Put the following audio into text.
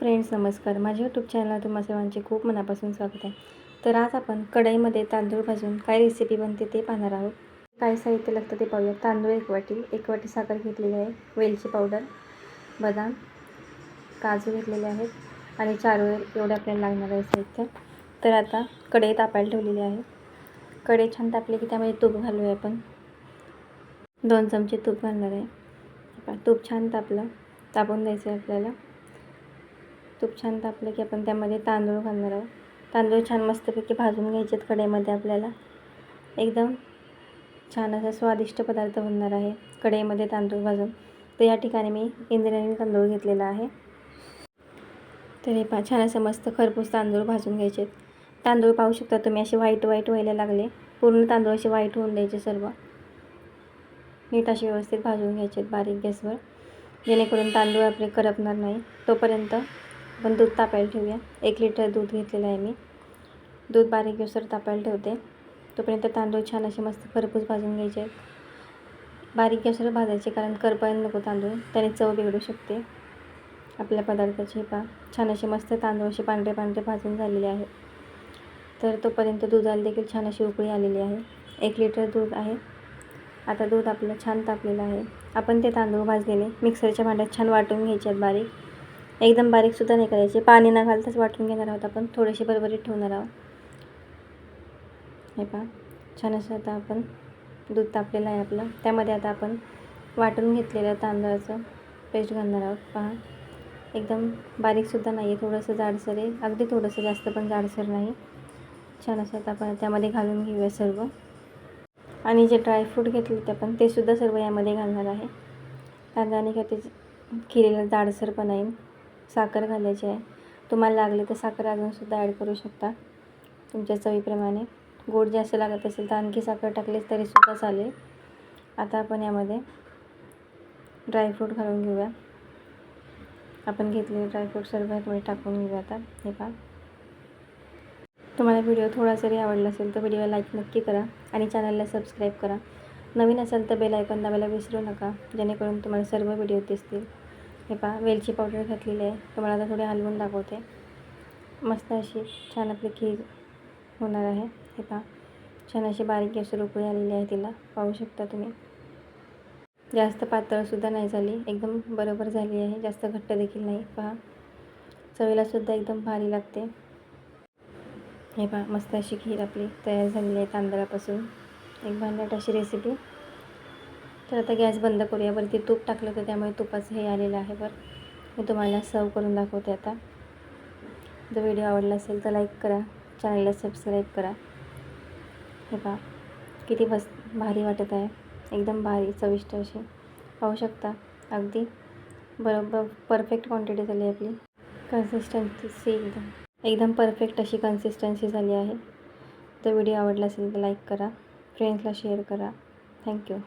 Friends, नमस्कार. माझ्या YouTube चॅनलला तुम्हा सर्वांचे खूप मनापासून स्वागत आहे. तर आज आपण कढईमध्ये तांदूळ भाजून काय रेसिपी बनते ते पाहणार आहोत. काय साहित्य लागतं ते पाहूया. तांदूळ 1 वाटी साखर घेतलेली आहे, वेलची पावडर, बदाम, काजू घेतलेले आहेत आणि 4 वेल एवढे आपल्याला लागणार आहे साहित्य. तर आता कढई तापायला ठेवलेली आहे. कढई छान तापली की त्यामध्ये तूप घालूया. आपण 2 चमचे तूप घालणार आहे. तूप छान तापून द्यायचं आहे आपल्याला. तूप छान तापलं की आपण त्यामध्ये तांदूळ घालणार आहोत. तांदूळ छान मस्तपैकी भाजून घ्यायचे कढईमध्ये. आपल्याला एकदम छान असा स्वादिष्ट पदार्थ बनणार आहे कढईमध्ये तांदूळ भाजून. तर या ठिकाणी मी इंद्रायणी तांदूळ घेतलेला आहे. तर हे छान असं मस्त खरपूस तांदूळ भाजून घ्यायचे. तांदूळ पाहू शकता तुम्ही असे व्हाईट व्हायला लागले. पूर्ण तांदूळ असे व्हाईट होऊन द्यायचे. सर्व नीट असे व्यवस्थित भाजून घ्यायचे बारीक गॅसवर, जेणेकरून तांदूळ आपले करपणार नाही. तोपर्यंत आपण दूध तापायला ठेवूया. 1 लिटर दूध घेतलेलं आहे मी. दूध बारीक गॅसवर तापायला ठेवते. तोपर्यंत तांदूळ छान असे मस्त खरपूस भाजून घ्यायचे. बारीक गॅसवर भाजायचे, कारण करपायला नको तांदूळ, त्याने चव बिघडू शकते आपल्या पदार्थाची. छान असे मस्त तांदूळ असे पांढरे पांढरे भाजून झालेले आहे. तर तोपर्यंत दुधाला देखील छान अशी उकळी आलेली आहे. 1 लिटर दूध आहे. आता दूध आपलं छान तापलेलं आहे. आपण ते तांदूळ भाजलेले मिक्सरच्या भांड्यात छान वाटून घ्यायचे आहेत. बारीक, एकदम बारीकसुद्धा नाही करायचे. पाणी न घालताच वाटून घेणार आहोत आपण. थोडेसे भरभरीत ठेवणार आहोत. हे छान असं आता आपण दूध तापलेलं आहे आपलं. त्यामध्ये आता आपण वाटून घेतलेलं तांदळाचं पेस्ट घालणार आहोत. एकदम बारीकसुद्धा नाही आहे, थोडंसं जाडसर आहे. अगदी थोडंसं, जास्त पण जाडसर नाही. छान असं आता आपण त्यामध्ये घालून घेऊया सर्व. आणि जे ड्रायफ्रूट घेतले ते आपण ते सुद्धा सर्व यामध्ये घालणार आहे. कांद्याने का ते खिरेला जाडसरपणा येईल. साखर घालायची आहे. तुम्हाला लागले तर साखर अजूनसुद्धा ॲड करू शकता तुमच्या चवीप्रमाणे. गोड जास्त लागत असेल तर आणखी साखर टाकली तरीसुद्धा चालेल. आता आपण यामध्ये ड्रायफ्रूट घालून घेऊया. आपण घेतलेले ड्रायफ्रूट सर्व यामध्ये टाकून घेऊया. आता हे तुम्हाला व्हिडिओ थोडा जरी आवडला असेल तर व्हिडिओला लाईक नक्की करा आणि चॅनलला सबस्क्राईब करा. नवीन असेल तर बेल आयकॉन दाबायला विसरू नका, जेणेकरून तुम्हाला सर्व व्हिडिओ दिसतील. हे वेलची पावडर घातलेली आहे. तुम्हाला आता थोडी हलवून दाखवते. मस्त अशी छान आपली खीर होणार आहे. हे छान अशी बारीक गॅसवर उकळी आलेली आहे. तिला पाहू शकता तुम्ही. जास्त पातळसुद्धा नाही झाली, एकदम बरोबर झाली आहे. जास्त घट्ट देखील नाही. चवीलासुद्धा एकदम भारी लागते. हे मस्त अशी खीर आपली तयार झालेली आहे तांदळापासून. एक भन्नाट अशी रेसिपी. तर आता गॅस बंद करूया. वरती तूप टाकलं तर त्यामुळे तुपाचं हे आलेलं आहे. मी तुम्हाला सर्व करून दाखवते आता. जर व्हिडिओ आवडला असेल तर लाईक करा, चॅनलला सबस्क्राईब करा. हे किती भारी वाटत आहे. एकदम भारी चविष्ट अशी. पाहू शकता अगदी बरोबर परफेक्ट क्वांटिटी झाली आपली. कन्सिस्टन्सी एकदम परफेक्ट अशी कन्सिस्टन्सी झाली आहे. तर व्हिडिओ आवडला असेल तर लाईक करा, फ्रेंड्सला शेअर करा. थँक्यू.